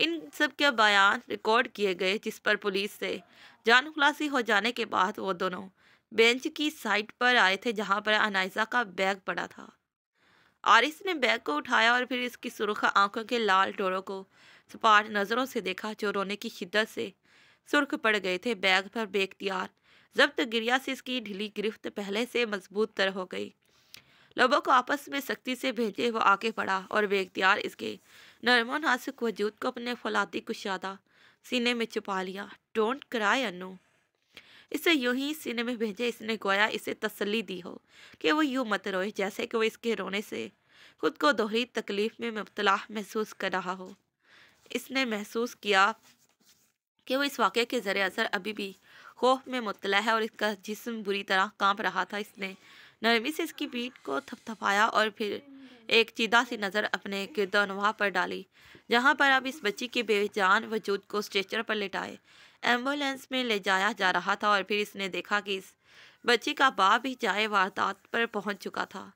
ان سب کے بیان ریکارڈ کیے گئے، جس پر پولیس سے جان خلاصی ہو جانے کے بعد وہ دونوں بینچ کی سائٹ پر آئے تھے جہاں پر انائزہ کا بیگ پڑا تھا۔ آرس نے بیگ کو اٹھایا اور پھر اس کی سرخ آنکھوں کے لال ڈوروں کو سپاٹ نظروں سے دیکھا جو رونے کی شدت سے سرخ پڑ گئے تھے۔ بیگ پر بے اختیار ضبط گریا سے اس کی ڈھیلی گرفت پہلے سے مضبوط تر ہو گئی۔ لبوں کو آپس میں سختی سے بھیجے وہ آگے بڑھا اور بے اختیار اس کے نرم و نازک وجود کو اپنے فولادی کشادہ سینے میں چھپا لیا۔ ڈونٹ کرائے انو، اسے یوں ہی سینے میں بھیجے، اس نے گویا اسے تسلی دی ہو کہ وہ یوں مت روئے، جیسے کہ وہ اس کے رونے سے خود کو دوہری تکلیف میں مبتلا محسوس کر رہا ہو۔ اس نے محسوس کیا کہ وہ اس واقعے کے زیر اثر ابھی بھی خوف میں مبتلا ہے اور اس کا جسم بری طرح کانپ رہا تھا۔ اس نے نرمی سے اس کی پیٹھ کو تھپ تھپایا اور پھر ایک چیدہ سی نظر اپنے گرد و نواح پر ڈالی جہاں پر اب اس بچی کے بے جان وجود کو اسٹریچر پر لٹائے ایمبولینس میں لے جایا جا رہا تھا، اور پھر اس نے دیکھا کہ اس بچی کا باپ بھی جائے واردات پر پہنچ چکا تھا۔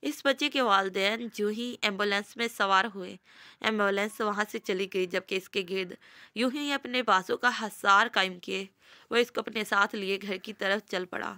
اس بچی کے والدین جو ہی ایمبولینس میں سوار ہوئے، ایمبولینس وہاں سے چلی گئی، جبکہ اس کے گرد یوں ہی اپنے بازو کا حصار قائم کیے وہ اس کو اپنے ساتھ لیے گھر کی طرف چل پڑا۔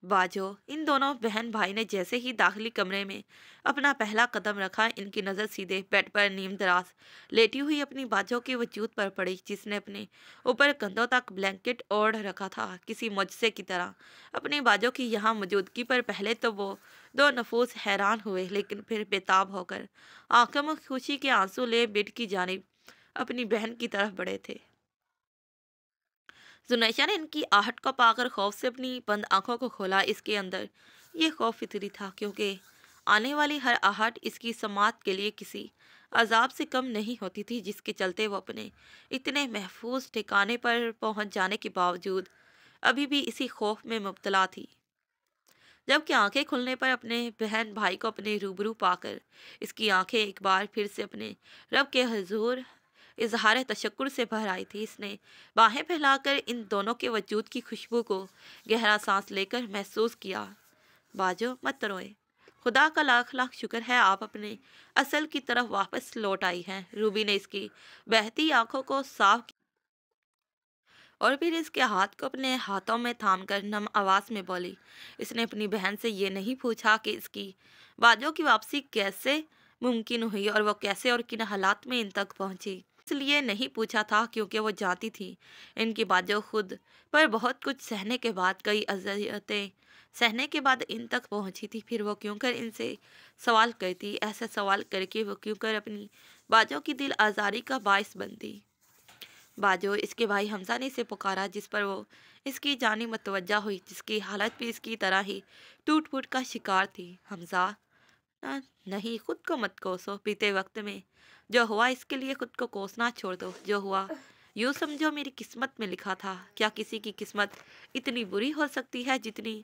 باجو، ان دونوں بہن بھائی نے جیسے ہی داخلی کمرے میں اپنا پہلا قدم رکھا، ان کی نظر سیدھے بیڈ پر نیم دراز لیٹی ہوئی اپنی باجو کے وجود پر پڑی، جس نے اپنے اوپر کندھوں تک بلینکٹ اوڑھ رکھا تھا کسی معجزے کی طرح۔ اپنی باجو کی یہاں موجودگی پر پہلے تو وہ دو نفوس حیران ہوئے، لیکن پھر بےتاب ہو کر آنکھوں میں خوشی کے آنسو لے بیڈ کی جانب اپنی بہن کی طرف بڑھے تھے۔ زنیشا نے ان کی آہٹ کو پا کر خوف سے اپنی بند آنکھوں کو کھولا۔ اس کے اندر یہ خوف فطری تھا، کیونکہ آنے والی ہر آہٹ اس کی سماعت کے لیے کسی عذاب سے کم نہیں ہوتی تھی، جس کے چلتے وہ اپنے اتنے محفوظ ٹھکانے پر پہنچ جانے کے باوجود ابھی بھی اسی خوف میں مبتلا تھی۔ جبکہ آنکھیں کھلنے پر اپنے بہن بھائی کو اپنے روبرو پا کر اس کی آنکھیں ایک بار پھر سے اپنے رب کے حضور اظہار تشکر سے بھر آئی تھی۔ اس نے باہیں پھیلا کر ان دونوں کے وجود کی خوشبو کو گہرا سانس لے کر محسوس کیا۔ باجو، مت روئے، خدا کا لاکھ لاکھ شکر ہے آپ اپنے اصل کی طرف واپس لوٹ آئی ہیں۔ روبی نے اس کی بہتی آنکھوں کو صاف کیا اور پھر اس کے ہاتھ کو اپنے ہاتھوں میں تھام کر نم آواز میں بولی۔ اس نے اپنی بہن سے یہ نہیں پوچھا کہ اس کی باجو کی واپسی کیسے ممکن ہوئی اور وہ کیسے اور کن حالات میں ان تک پہنچی۔ اس لیے نہیں پوچھا تھا کیونکہ وہ جانتی تھی ان کی باجو خود پر بہت کچھ سہنے کے بعد، کئی اذیتیں سہنے کے بعد ان تک پہنچی تھی۔ پھر وہ کیوں کر ان سے سوال کرتی، ایسا سوال کر کے وہ کیوں کر اپنی باجو کی دل آزاری کا باعث بنتی۔ باجو، اس کے بھائی حمزہ نے اسے پکارا، جس پر وہ اس کی جانب متوجہ ہوئی، جس کی حالت بھی اس کی طرح ہی ٹوٹ پھوٹ کا شکار تھی۔ حمزہ، نہیں، خود کو مت کوسو، بیتے وقت میں جو ہوا اس کے لیے خود کو کوسنا چھوڑ دو۔ جو ہوا یوں سمجھو میری قسمت میں لکھا تھا۔ کیا کسی کی قسمت اتنی بری ہو سکتی ہے جتنی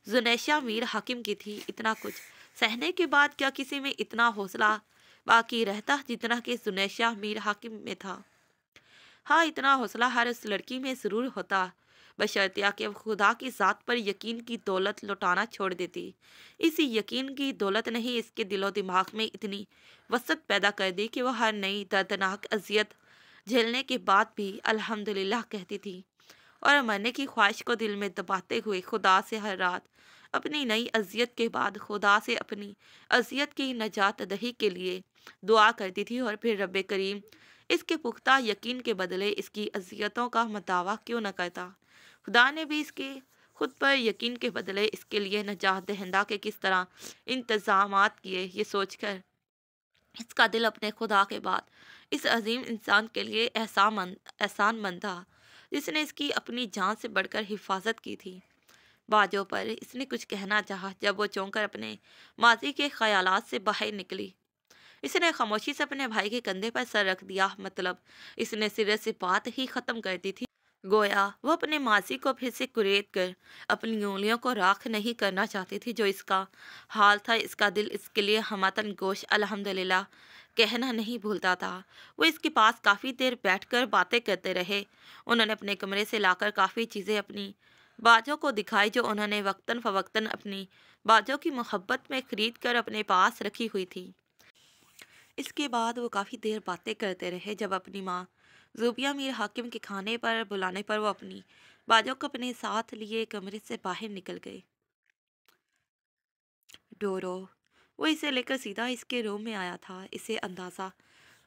زنیشا میر حاکم کی تھی؟ اتنا کچھ سہنے کے بعد کیا کسی میں اتنا حوصلہ باقی رہتا جتنا کہ زنیشا میر حاکم میں تھا؟ ہاں، اتنا حوصلہ ہر اس لڑکی میں ضرور ہوتا، بشرطیہ کہ وہ خدا کی ذات پر یقین کی دولت لوٹانا چھوڑ دیتی۔ اسی یقین کی دولت نے ہی اس کے دل و دماغ میں اتنی وسعت پیدا کر دی کہ وہ ہر نئی دردناک اذیت جھیلنے کے بعد بھی الحمدللہ کہتی تھی، اور مرنے کی خواہش کو دل میں دباتے ہوئے خدا سے ہر رات اپنی نئی اذیت کے بعد خدا سے اپنی اذیت کی نجات دہی کے لیے دعا کرتی تھی، اور پھر رب کریم اس کے پختہ یقین کے بدلے اس کی اذیتوں کا مداوع کیوں نہ کرتا؟ خدا نے بھی اس کے خود پر یقین کے بدلے اس کے لیے نجات دہندہ کے کس طرح انتظامات کیے، یہ سوچ کر اس کا دل اپنے خدا کے بعد اس عظیم انسان کے لیے احسان مند تھا جس نے اس کی اپنی جان سے بڑھ کر حفاظت کی تھی۔ باجو پر اس نے کچھ کہنا چاہا، جب وہ چونک کر اپنے ماضی کے خیالات سے باہر نکلی۔ اس نے خاموشی سے اپنے بھائی کے کندھے پر سر رکھ دیا، مطلب اس نے سرے سے بات ہی ختم کر دی تھی، گویا وہ اپنے ماضی کو پھر سے کریت کر اپنی انگلیوں کو راکھ نہیں کرنا چاہتی تھی۔ جو اس کا حال تھا، اس کا دل اس کے لیے ہمتن گوش الحمدللہ کہنا نہیں بھولتا تھا۔ وہ اس کے پاس کافی دیر بیٹھ کر باتیں کرتے رہے۔ انہوں نے اپنے کمرے سے لا کر کافی چیزیں اپنی باجو کو دکھائی جو انہوں نے وقتاً فوقتاً اپنی باجو کی محبت میں خرید کر اپنے پاس رکھی ہوئی تھی۔ اس کے بعد وہ کافی دیر باتیں کرتے رہے، جب اپنی ماں زوبیہ میر حاکم کے کھانے پر بلانے پر وہ اپنی باجوں کو اپنے ساتھ لیے کمرے سے باہر نکل گئے۔ ڈورو، وہ اسے لے کر سیدھا اس کے روم میں آیا تھا۔ اسے اندازہ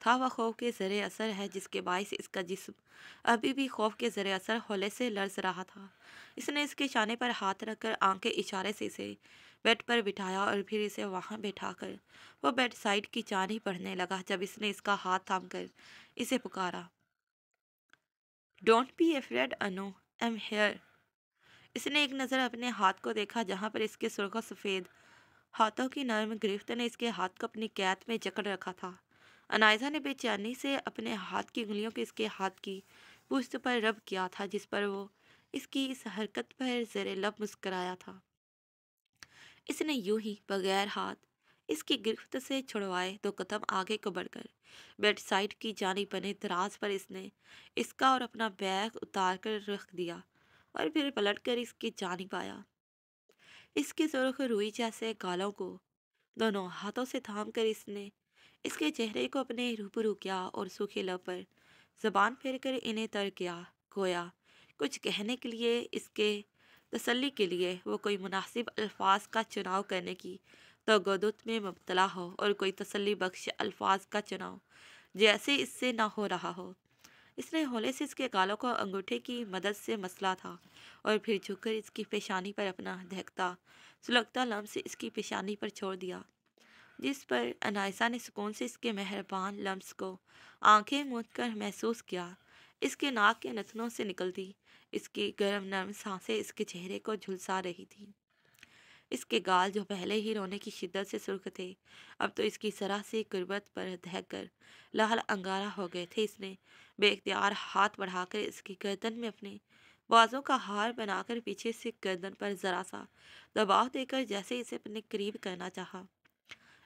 تھا وہ خوف کے زیر اثر ہے، جس کے باعث اس کا جسم ابھی بھی خوف کے زیر اثر ہولے سے لرز رہا تھا۔ اس نے اس کے شانے پر ہاتھ رکھ کر آنکھ کے اشارے سے اسے بیڈ پر بٹھایا اور پھر اسے وہاں بیٹھا کر وہ بیڈ سائڈ کی جانب بڑھنے لگا۔ جب اس نے اس کا ہاتھ تھام کر اسے پکارا، ڈونٹ بی افریڈ انو، ایم ہیئر۔ اس نے ایک نظر اپنے ہاتھ کو دیکھا، جہاں پر اس کے سرخ و سفید ہاتھوں کی نرم گرفت نے اس کے ہاتھ کو اپنی قید میں جکڑ رکھا تھا۔ انائزہ نے بے چینی سے اپنے ہاتھ کی انگلیوں کو اس کے ہاتھ کی پشت پر رب کیا تھا، جس پر وہ اس کی اس حرکت پر زیر لب مسکرایا تھا۔ اس نے یوں ہی بغیر ہاتھ اس کی گرفت سے چھڑوائے 2 قدم آگے کو بڑھ کر بیڈ سائڈ کی جانب بنے دراز پر اس نے اس کا اور اپنا بیگ اتار کر رکھ دیا اور پھر پلٹ کر اس کی جانب آیا۔ اس کے سرخ روئی جیسے گالوں کو دونوں ہاتھوں سے تھام کر اس نے اس کے چہرے کو اپنے روبرو کیا اور سوکھے لب پر زبان پھیر کر انہیں تر کیا، گویا کچھ کہنے کے لیے، اس کے تسلی کے لیے وہ کوئی مناسب الفاظ کا چناؤ کرنے کی تگدت میں مبتلا ہو، اور کوئی تسلی بخش الفاظ کا چناؤ جیسے اس سے نہ ہو رہا ہو۔ اس نے ہولے سے اس کے گالوں کو انگوٹھے کی مدد سے مسلا تھا اور پھر جھک کر اس کی پیشانی پر اپنا دہکتا سلگتا لمس اس کی پیشانی پر چھوڑ دیا، جس پر انائسہ نے سکون سے اس کے مہربان لمس کو آنکھیں موند کر محسوس کیا۔ اس کے ناک کے نتنوں سے نکلتی اس کی گرم نرم سانسیں اس کے چہرے کو جھلسا رہی تھیں۔ اس کے گال جو پہلے ہی رونے کی شدت سے سرخ تھے، اب تو اس کی ذرا سی قربت پر دہک کر لال انگارہ ہو گئے تھے۔ اس نے بے اختیار ہاتھ بڑھا کر اس کی گردن میں اپنے بازوں کا ہار بنا کر پیچھے سے گردن پر ذرا سا دباؤ دے کر جیسے اسے اپنے قریب کرنا چاہا،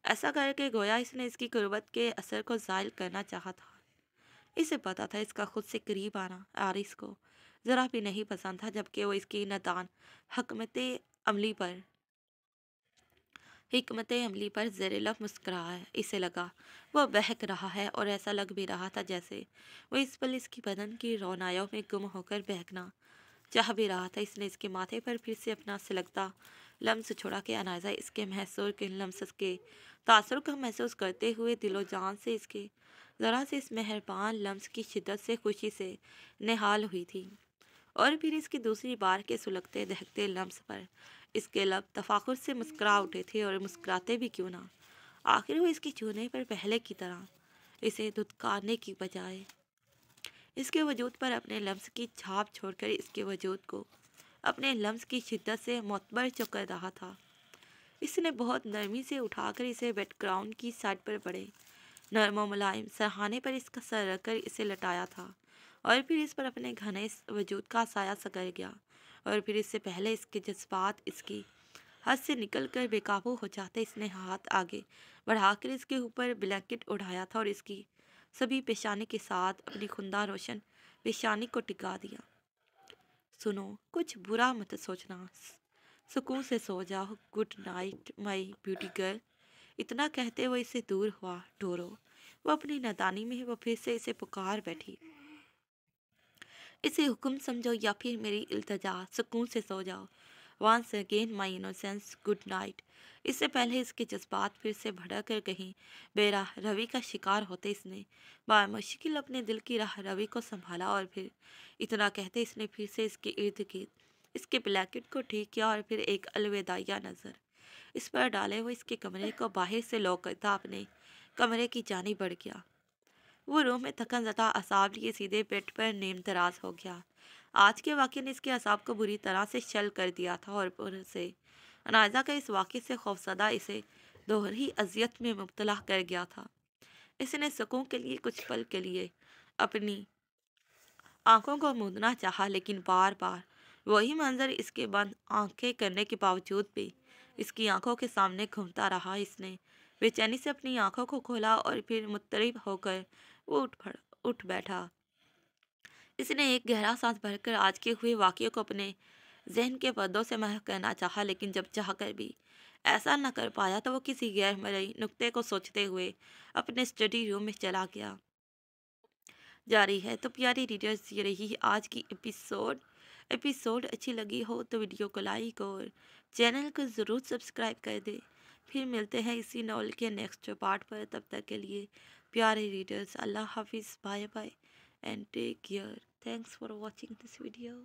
ایسا کر کے گویا اس نے اس کی قربت کے اثر کو زائل کرنا چاہا تھا۔ اسے پتا تھا اس کا خود سے قریب آنا آرس کو ذرا بھی نہیں پسند تھا، جبکہ وہ اس کی نادان حکمت عملی پر زیر لب مسکرایا ہے۔ اسے لگا وہ بہک رہا ہے، اور ایسا لگ بھی رہا تھا جیسے وہ اس پل اس کی بدن کی رونایوں میں گم ہو کر بہکنا چاہ بھی رہا تھا۔ اس نے اس کے ماتھے پر پھر سے اپنا سلگتا لمس چھوڑا کہ انائزہ اس کے محصور کے لمس کے تاثر کو محسوس کرتے ہوئے دل و جان سے اس کے ذرا سے اس مہربان لمس کی شدت سے خوشی سے نہال ہوئی تھی، اور پھر اس کی دوسری بار کے سلگتے دہکتے لمس پر اس کے لب تفاخر سے مسکرا اٹھے تھے، اور مسکراتے بھی کیوں نہ، آخر وہ اس کے چھونے پر پہلے کی طرح اسے دھتکارنے کی بجائے اس کے وجود پر اپنے لمس کی چھاپ چھوڑ کر اس کے وجود کو اپنے لمس کی شدت سے معتبر کر رہا تھا۔ اس نے بہت نرمی سے اٹھا کر اسے بیڈ گراؤنڈ کی سائڈ پر بڑے نرم و ملائم سرہانے پر اس کا سر رکھ کر اسے لٹایا تھا، اور پھر اس پر اپنے گھنے وجود کا سایہ سکر گیا، اور پھر اس سے پہلے اس کے جذبات اس کی حد سے نکل کر بے قابو ہو جاتے، اس نے ہاتھ آگے بڑھا کر اس کے اوپر بلینکٹ اڑایا تھا اور اس کی سبھی پیشانی کے ساتھ اپنی خندہ روشن پیشانی کو ٹکا دیا۔ سنو، کچھ برا مت سوچنا، سکون سے سو جاؤ، گڈ نائٹ مائی بیوٹی گرل۔ اتنا کہتے وہ اس سے دور ہوا۔ ڈورو، وہ اپنی نادانی میں وہ پھر سے اسے پکار بیٹھی، اسے حکم سمجھو یا پھر میری التجا، سکون سے سو جاؤ، once again my innocence, good night. اس سے پہلے اس کے جذبات پھر سے بھڑک کر کہیں بے راہ روی کا شکار ہوتے، اس نے بامشکل اپنے دل کی راہ روی کو سنبھالا، اور پھر اتنا کہتے اس نے پھر سے اس کے ارد گرد اس کے بلیکٹ کو ٹھیک کیا، اور پھر ایک الوداعیہ نظر اس پر ڈالے وہ اس کے کمرے کو باہر سے لوک کرتا اپنے کمرے کی جانب بڑھ گیا۔ وہ روم میں تھکن زدہ اعصاب لیے سیدھے بیڈ پر نیم دراز ہو گیا۔ آج کے واقعے نے اس کے اعصاب کو بری طرح سے شل کر دیا تھا، اور پر سے انائزہ کا اس واقعے سے خوفزدہ اسے دوہری اذیت میں مبتلا کر گیا تھا۔ اس نے سکون کے لیے کچھ پل کے لیے اپنی آنکھوں کو موندنا چاہا، لیکن بار بار وہی منظر اس کے بند آنکھیں کرنے کے باوجود بھی اس کی آنکھوں کے سامنے گھومتا رہا۔ اس نے بے چینی سے اپنی آنکھوں کو کھولا، اور پھر مضطرب ہو کر وہ اٹھ بیٹھا۔ اس نے ایک گہرا سانس بھر کر آج کے ہوئے واقعے کو اپنے ذہن کے پردوں سے محو کرنا چاہا، لیکن جب چاہ کر بھی ایسا نہ کر پایا تو وہ کسی غیر مرئی نقطے کو سوچتے ہوئے اپنے اسٹڈی روم میں چلا گیا۔ جاری ہے تو پیاری ریڈرز، یہ رہی آج کی ایپیسوڈ اچھی لگی ہو تو ویڈیو کو لائک اور چینل کو ضرور سبسکرائب کر دے۔ پھر ملتے ہیں اسی ناول کے نیکسٹ پارٹ پر، تب تک کے لیے پیارے ریڈرز اللہ حافظ، bye bye and take care. Thanks for watching this video.